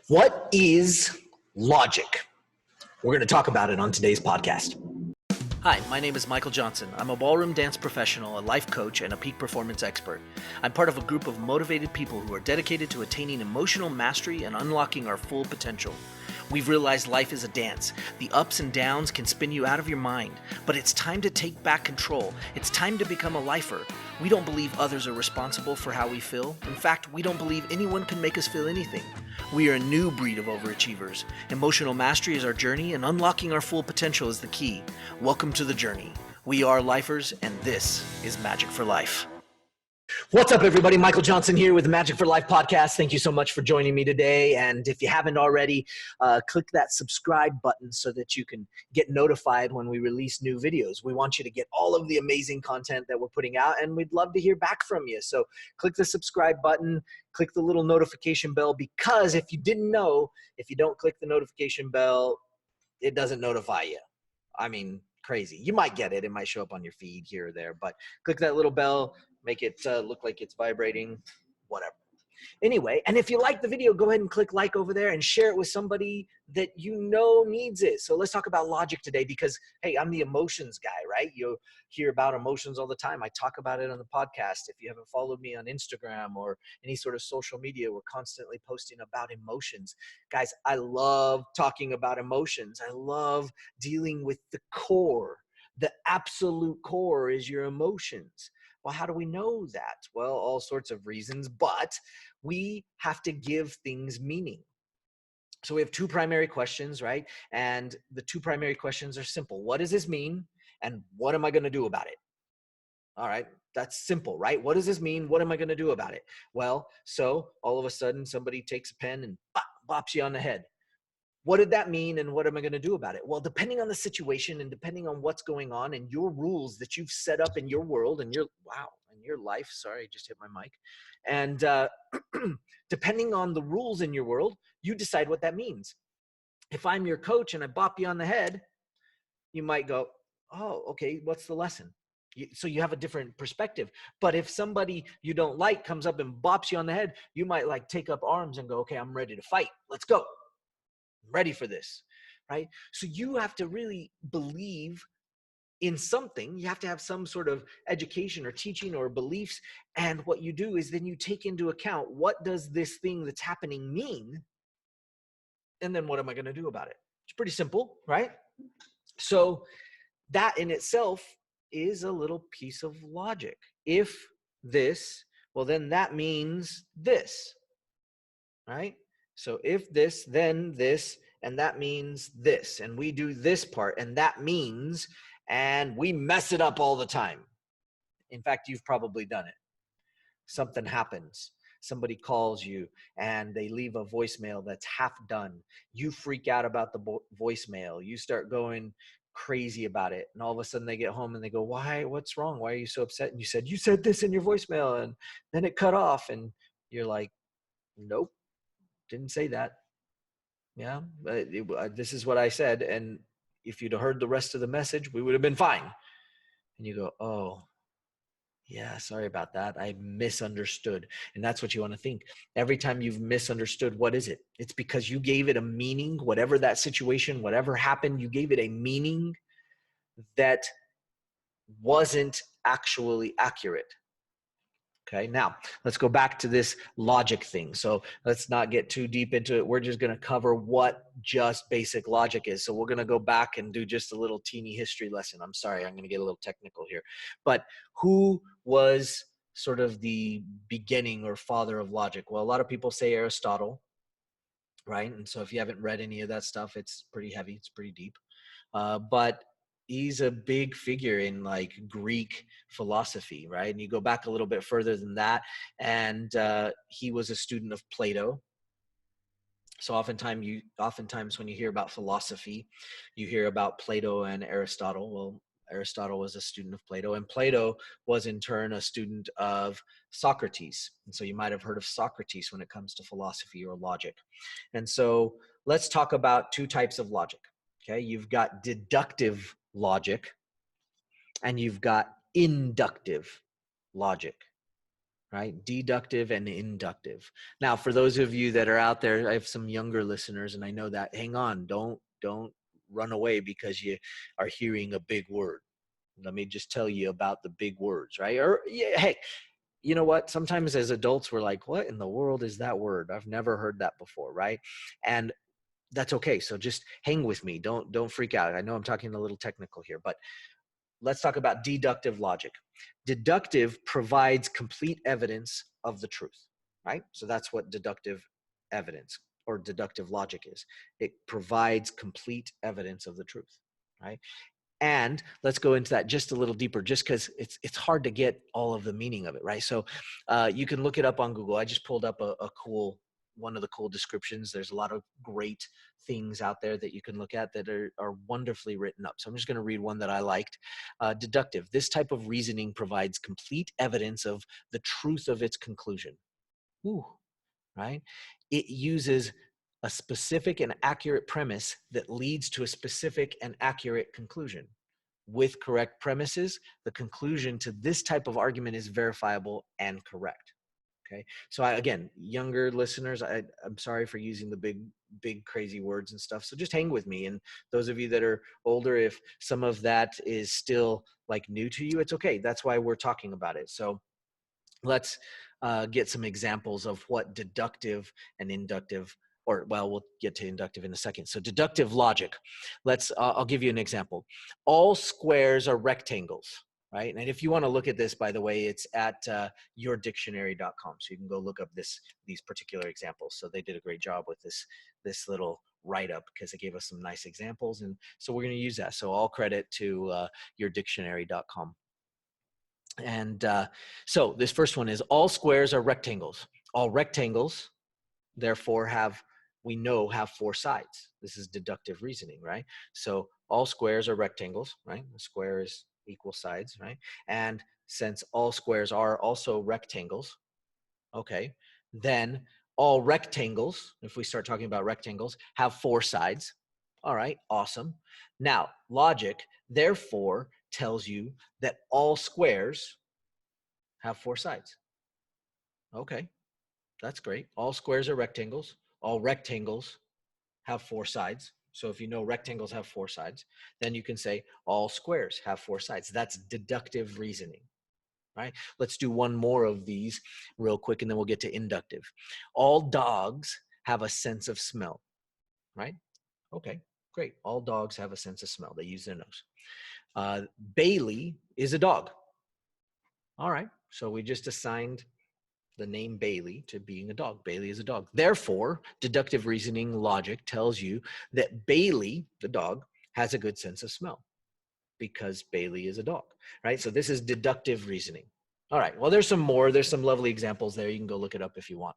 What is logic? We're going to talk about it on today's podcast. Hi, my name is Michael Johnson. I'm a ballroom dance professional, a life coach, and a peak performance expert. I'm part of a group of motivated people who are dedicated to attaining emotional mastery and unlocking our full potential. We've realized life is a dance. The ups and downs can spin you out of your mind, but it's time to take back control. It's time to become a lifer. We don't believe others are responsible for how we feel. In fact, we don't believe anyone can make us feel anything. We are a new breed of overachievers. Emotional mastery is our journey, and unlocking our full potential is the key. Welcome to the journey. We are lifers, and this is Magic for Life. What's up, everybody? Michael Johnson here with the Magic for Life podcast. Thank you so much for joining me today. And if you haven't already, click that subscribe button so that you can get notified when we release new videos. We want you to get all of the amazing content that we're putting out, and we'd love to hear back from you. So click the subscribe button, click the little notification bell, because if you didn't know, if you don't click the notification bell, it doesn't notify you. I mean, crazy. You might get it. It might show up on your feed here or there, but click that little bell. Make it look like it's vibrating, whatever. Anyway, and if you like the video, go ahead and click like over there and share it with somebody that you know needs it. So let's talk about logic today because, hey, I'm the emotions guy, right? You'll hear about emotions all the time. I talk about it on the podcast. If you haven't followed me on Instagram or any sort of social media, we're constantly posting about emotions. Guys, I love talking about emotions. I love dealing with the core. The absolute core is your emotions. Well, how do we know that? Well, all sorts of reasons, but we have to give things meaning. So we have two primary questions, right? And the two primary questions are simple. What does this mean? And what am I going to do about it? All right, that's simple, right? What does this mean? What am I going to do about it? Well, so all of a sudden somebody takes a pen and bops you on the head. What did that mean and what am I going to do about it? Well, depending on the situation and depending on what's going on and your rules that you've set up in your world and your life, sorry, I just hit my mic. And depending on the rules in your world, you decide what that means. If I'm your coach and I bop you on the head, you might go, oh, okay, what's the lesson? So you have a different perspective. But if somebody you don't like comes up and bops you on the head, you might like take up arms and go, okay, I'm ready to fight. Let's go. Ready for this, right? So you have to really believe in something. You have to have some sort of education or teaching or beliefs. And what you do is then you take into account, what does this thing that's happening mean? And then what am I going to do about it? It's pretty simple, right? So that in itself is a little piece of logic. If this, well, then that means this, right? So if this, then this, and that means this, and we do this part, and that means, and we mess it up all the time. In fact, you've probably done it. Something happens. Somebody calls you and they leave a voicemail that's half done. You freak out about the voicemail. You start going crazy about it. And all of a sudden they get home and they go, why? What's wrong? Why are you so upset? And you said this in your voicemail, and then it cut off. And you're like, nope. Didn't say that. Yeah, this is what I said. And if you'd heard the rest of the message, we would have been fine. And you go, oh, yeah, sorry about that. I misunderstood. And that's what you want to think. Every time you've misunderstood, what is it? It's because you gave it a meaning, whatever that situation, whatever happened, you gave it a meaning that wasn't actually accurate. Okay, now let's go back to this logic thing. So let's not get too deep into it. We're just going to cover what just basic logic is. So we're going to go back and do just a little teeny history lesson. I'm sorry, I'm going to get a little technical here. But who was sort of the beginning or father of logic? Well, a lot of people say Aristotle, right? And so if you haven't read any of that stuff, it's pretty heavy. It's pretty deep. But he's a big figure in like Greek philosophy, right? And you go back a little bit further than that, and he was a student of Plato. So oftentimes when you hear about philosophy, you hear about Plato and Aristotle. Well, Aristotle was a student of Plato, and Plato was in turn a student of Socrates. And so you might have heard of Socrates when it comes to philosophy or logic. And so let's talk about two types of logic. Okay, you've got deductive logic and you've got inductive logic, right? Deductive and inductive. Now, for those of you that are out there, I have some younger listeners, and I know that. Hang on, don't run away because you are hearing a big word. Let me just tell you about the big words, right? Or yeah, hey, you know what? Sometimes as adults, we're like, what in the world is that word? I've never heard that before, right? And that's okay. So just hang with me. Don't freak out. I know I'm talking a little technical here, but let's talk about deductive logic. Deductive provides complete evidence of the truth, right? So that's what deductive evidence or deductive logic is. It provides complete evidence of the truth, right? And let's go into that just a little deeper, just because it's hard to get all of the meaning of it, right? So you can look it up on Google. I just pulled up a cool one of the cool descriptions. There's a lot of great things out there that you can look at that are wonderfully written up. So I'm just going to read one that I liked. Deductive. This type of reasoning provides complete evidence of the truth of its conclusion. Ooh, right? It uses a specific and accurate premise that leads to a specific and accurate conclusion. With correct premises, the conclusion to this type of argument is verifiable and correct. Okay. So again, younger listeners, I'm sorry for using the big, crazy words and stuff. So just hang with me. And those of you that are older, if some of that is still like new to you, it's okay. That's why we're talking about it. So let's get some examples of what deductive and inductive, or well, we'll get to inductive in a second. So deductive logic. I'll give you an example. All squares are rectangles, right? And if you want to look at this, by the way, it's at yourdictionary.com. So you can go look up these particular examples. So they did a great job with this little write-up because it gave us some nice examples. And so we're going to use that. So all credit to yourdictionary.com. And so this first one is all squares are rectangles. All rectangles, therefore, we know have four sides. This is deductive reasoning, right? So all squares are rectangles, right? A square is equal sides, right? And since all squares are also rectangles, okay, then all rectangles, if we start talking about rectangles, have four sides. All right, awesome. Now, logic, therefore, tells you that all squares have four sides. Okay, that's great. All squares are rectangles. All rectangles have four sides. So if you know rectangles have four sides, then you can say all squares have four sides. That's deductive reasoning, right? Let's do one more of these real quick, and then we'll get to inductive. All dogs have a sense of smell, right? Okay, great. All dogs have a sense of smell. They use their nose. Bailey is a dog. All right, so we just assigned the name Bailey to being a dog. Bailey is a dog. Therefore, deductive reasoning logic tells you that Bailey, the dog, has a good sense of smell because Bailey is a dog, right? So this is deductive reasoning. All right, well, there's some more. There's some lovely examples there. You can go look it up if you want.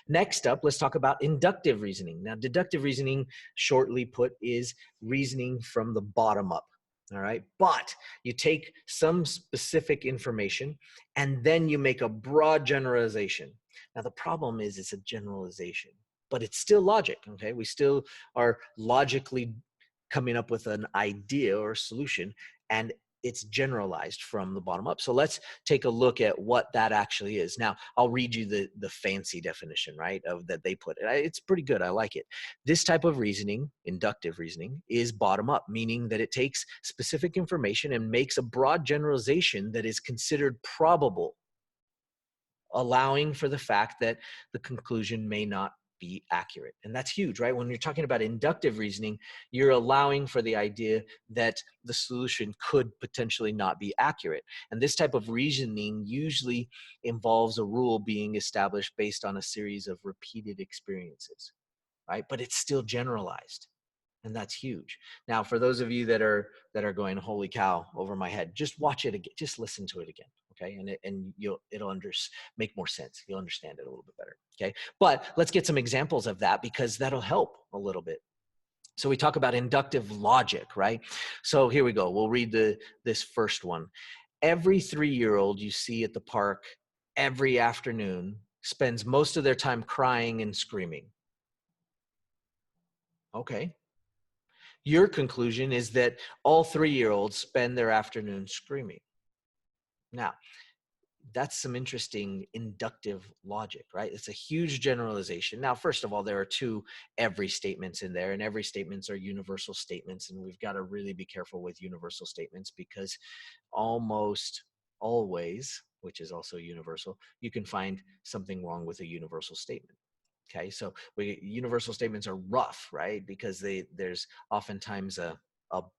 Next up, let's talk about inductive reasoning. Now, deductive reasoning, shortly put, is reasoning from the bottom up. All right. But you take some specific information and then you make a broad generalization. Now, the problem is it's a generalization, but it's still logic. Okay. We still are logically coming up with an idea or a solution, and it's generalized from the bottom up. So let's take a look at what that actually is. Now, I'll read you the fancy definition, right, of that they put. It's pretty good. I like it. This type of reasoning, inductive reasoning, is bottom up, meaning that it takes specific information and makes a broad generalization that is considered probable, allowing for the fact that the conclusion may not be accurate. And that's huge, right? When you're talking about inductive reasoning, you're allowing for the idea that the solution could potentially not be accurate. And this type of reasoning usually involves a rule being established based on a series of repeated experiences, right? But it's still generalized. And that's huge. Now, for those of you that are going, holy cow, over my head, just watch it again. Just listen to it again, okay? And it'll make more sense. You'll understand it a little bit better, okay? But let's get some examples of that because that'll help a little bit. So we talk about inductive logic, right? So here we go. We'll read this first one. Every 3-year-old you see at the park every afternoon spends most of their time crying and screaming. Okay. Your conclusion is that all 3-year-olds spend their afternoon screaming. Now, That's some interesting inductive logic, right? It's a huge generalization. Now, first of all, there are two every statements in there, and every statements are universal statements. And we've got to really be careful with universal statements because almost always, which is also universal, you can find something wrong with a universal statement. Okay, so universal statements are rough, right? Because there's oftentimes a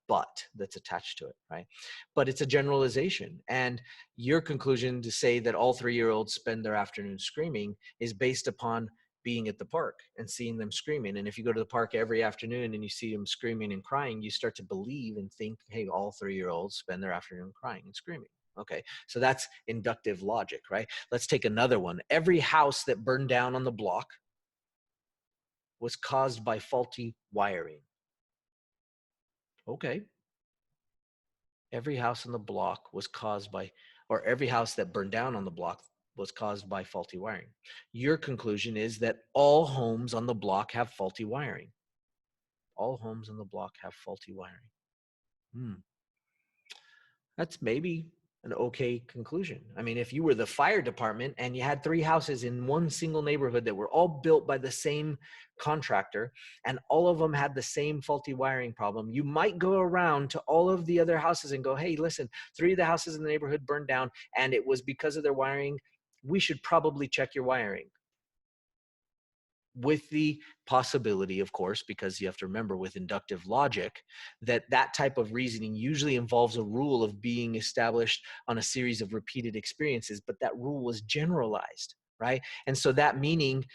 but that's attached to it, right? But it's a generalization. And your conclusion to say that all 3-year-olds spend their afternoon screaming is based upon being at the park and seeing them screaming. And if you go to the park every afternoon and you see them screaming and crying, you start to believe and think, hey, all 3-year-olds spend their afternoon crying and screaming. Okay, so that's inductive logic, right? Let's take another one. Every house that burned down on the block was caused by faulty wiring. Okay. Every house on the block was caused by, or every house that burned down on the block was caused by faulty wiring. Your conclusion is that all homes on the block have faulty wiring. All homes on the block have faulty wiring. That's maybe an okay conclusion. I mean, if you were the fire department and you had 3 houses in one single neighborhood that were all built by the same contractor and all of them had the same faulty wiring problem, you might go around to all of the other houses and go, hey, listen, 3 of the houses in the neighborhood burned down and it was because of their wiring. We should probably check your wiring. With the possibility, of course, because you have to remember with inductive logic, that type of reasoning usually involves a rule of being established on a series of repeated experiences, but that rule was generalized, right? And so that meaning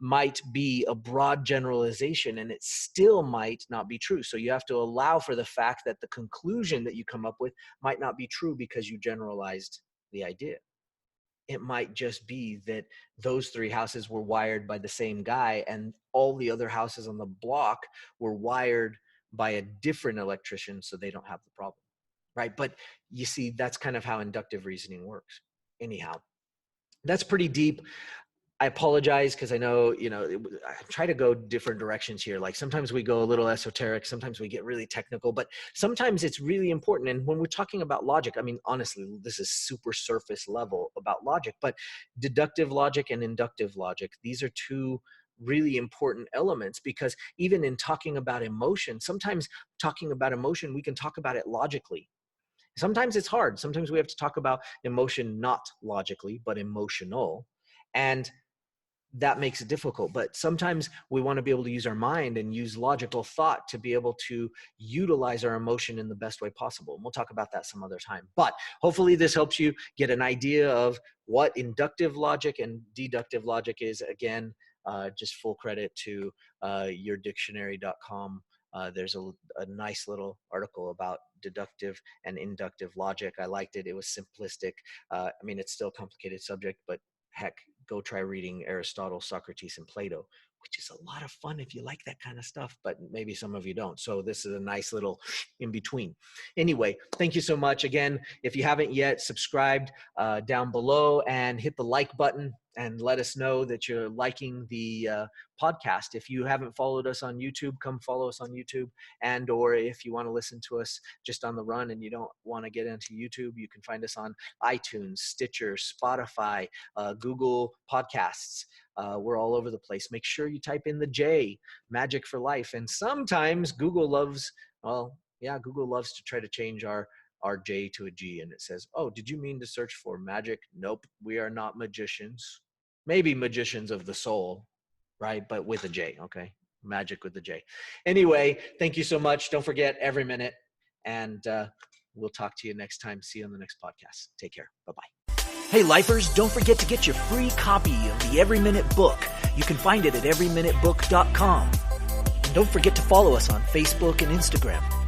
might be a broad generalization and it still might not be true. So you have to allow for the fact that the conclusion that you come up with might not be true because you generalized the idea. It might just be that those 3 houses were wired by the same guy and all the other houses on the block were wired by a different electrician, so they don't have the problem, right? But you see, that's kind of how inductive reasoning works. Anyhow, that's pretty deep. I apologize because I know, I try to go different directions here. Like sometimes we go a little esoteric, sometimes we get really technical, but sometimes it's really important. And when we're talking about logic, I mean, honestly, this is super surface level about logic, but deductive logic and inductive logic, these are two really important elements because even in talking about emotion, sometimes talking about emotion, we can talk about it logically. Sometimes it's hard. Sometimes we have to talk about emotion, not logically, but emotional. And that makes it difficult. But sometimes we want to be able to use our mind and use logical thought to be able to utilize our emotion in the best way possible. And we'll talk about that some other time. But hopefully this helps you get an idea of what inductive logic and deductive logic is. Again, just full credit to yourdictionary.com. There's a nice little article about deductive and inductive logic. I liked it. It was simplistic. I mean, it's still a complicated subject, but heck, go try reading Aristotle, Socrates, and Plato, which is a lot of fun if you like that kind of stuff, but maybe some of you don't. So this is a nice little in between. Anyway, thank you so much. Again, if you haven't yet, subscribed down below and hit the like button and let us know that you're liking the podcast. If you haven't followed us on YouTube, come follow us on YouTube. And or if you want to listen to us just on the run and you don't want to get into YouTube, you can find us on iTunes, Stitcher, Spotify, Google Podcasts. We're all over the place. Make sure you type in the J, Magic for Life. And sometimes Google loves to try to change our J to a G, and it says, oh, did you mean to search for magic? Nope, we are not magicians. Maybe magicians of the soul, right? But with a J, okay? Magic with a J. Anyway, thank you so much. Don't forget every minute, and we'll talk to you next time. See you on the next podcast. Take care. Bye-bye. Hey, lifers, don't forget to get your free copy of the Every Minute book. You can find it at everyminutebook.com. And don't forget to follow us on Facebook and Instagram.